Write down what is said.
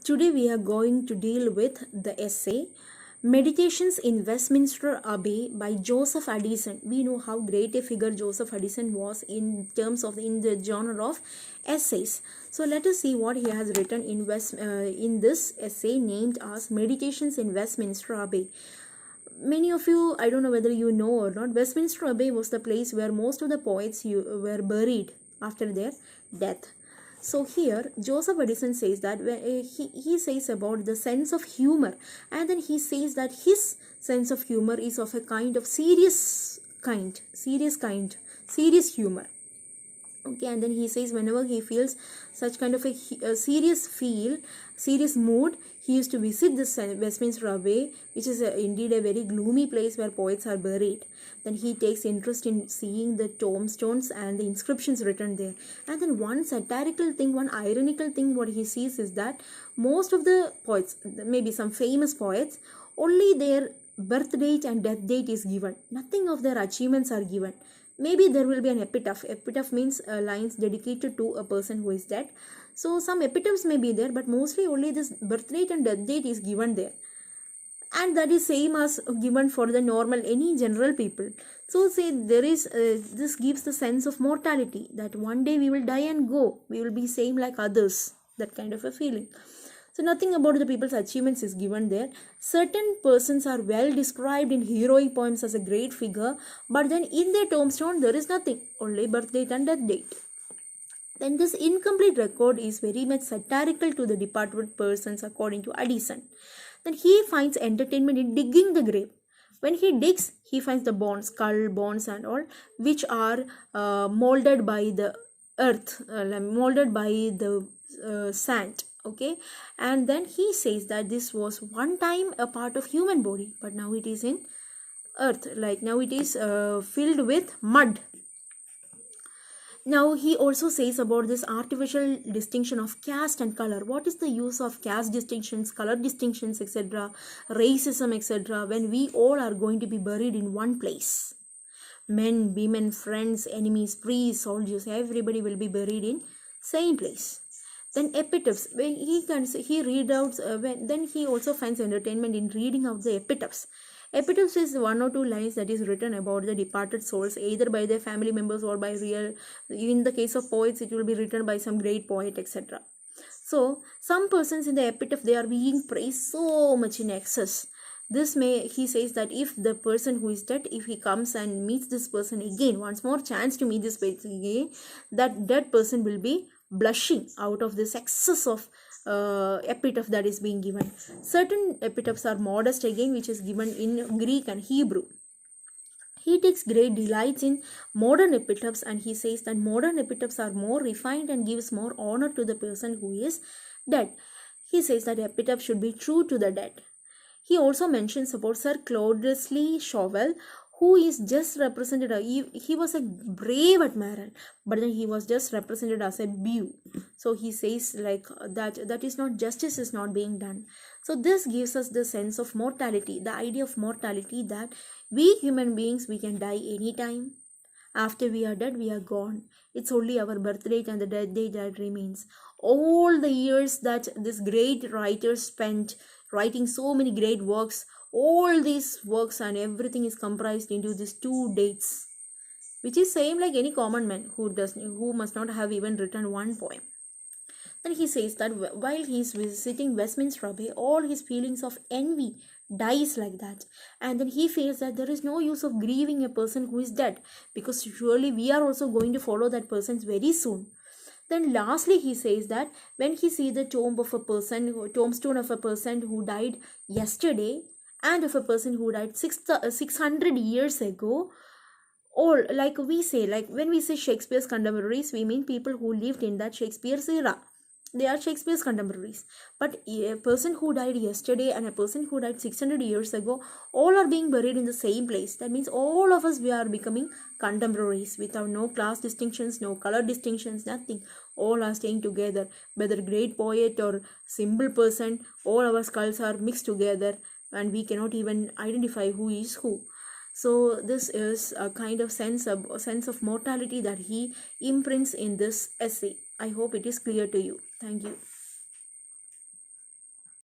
Today we are going to deal with the essay Meditations in Westminster Abbey by Joseph Addison. We know how great a figure Joseph Addison was in terms of in the genre of essays. So let us see what he has written in this essay named as Meditations in Westminster Abbey. Many of you, I don't know whether you know or not, Westminster Abbey was the place where most of the poets were buried after their death. So here Joseph Addison says that he says about the sense of humor, and then he says that his sense of humor is of a kind of serious humor. Okay, and then he says whenever he feels such kind of a serious mood, he used to visit this Westminster Abbey, which is indeed a very gloomy place where poets are buried. Then he takes interest in seeing the tombstones and the inscriptions written there. And then one ironical thing what he sees is that most of the poets, maybe some famous poets, only their birth date and death date is given. Nothing of their achievements are given. Maybe there will be an epitaph. Epitaph means lines dedicated to a person who is dead. So some epitaphs may be there, but mostly only this birth date and death date is given there. And that is same as given for the normal, any general people. So say there is, this gives the sense of mortality, that one day we will die and go. We will be same like others. That kind of a feeling. So nothing about the people's achievements is given there. Certain persons are well described in heroic poems as a great figure, but then in their tombstone there is nothing, only birth date and death date. Then this incomplete record is very much satirical to the departed persons according to Addison. Then he finds entertainment in digging the grave. When he digs, he finds the bones, skull, bones and all, which are molded by the earth, molded by the sand. Okay, and then he says that this was one time a part of human body, but now it is in earth, like now it is filled with mud. Now he also says about this artificial distinction of caste and color. What is the use of caste distinctions, color distinctions, etc., racism, etc., when we all are going to be buried in one place? Men, women, friends, enemies, priests, soldiers, everybody will be buried in same place. Then epitaphs, when then he also finds entertainment in reading out the epitaphs. Epitaphs is one or two lines that is written about the departed souls, either by their family members or by real. In the case of poets, it will be written by some great poet, etc. So some persons in the epitaph, they are being praised so much in excess. He says that if the person who is dead, if he comes and meets this person again, once more chance to meet this person again, that dead person will be blushing out of this excess of epitaph that is being given. Certain epitaphs are modest again, which is given in Greek and Hebrew. He takes great delight in modern epitaphs, and he says that modern epitaphs are more refined and gives more honor to the person who is dead. He says that epitaph should be true to the dead. He also mentions about Sir Claudius Chauvel, who is just represented, he was a brave admiral, but then he was just represented as a beau. So he says like that is not, justice is not being done. So this gives us the sense of mortality, the idea of mortality, that we human beings, we can die anytime. After we are dead, we are gone. It's only our birth date and the death date that remains. All the years that this great writer spent writing so many great works, all these works and everything is comprised into these two dates, which is same like any common man who must not have even written one poem. Then he says that while he is visiting Westminster Abbey, all his feelings of envy dies like that, and then he feels that there is no use of grieving a person who is dead, because surely we are also going to follow that person very soon. Then lastly he says that when he sees the tombstone of a person who died yesterday and of a person who died 600 years ago, or like we say, like when we say Shakespeare's contemporaries, we mean people who lived in that Shakespeare's era. They are Shakespeare's contemporaries. But a person who died yesterday and a person who died 600 years ago, all are being buried in the same place. That means all of us, we are becoming contemporaries without no class distinctions, no color distinctions, nothing. All are staying together. Whether great poet or simple person, all our skulls are mixed together, and we cannot even identify who is who. So this is a kind of sense of mortality that he imprints in this essay. I hope it is clear to you. Thank you.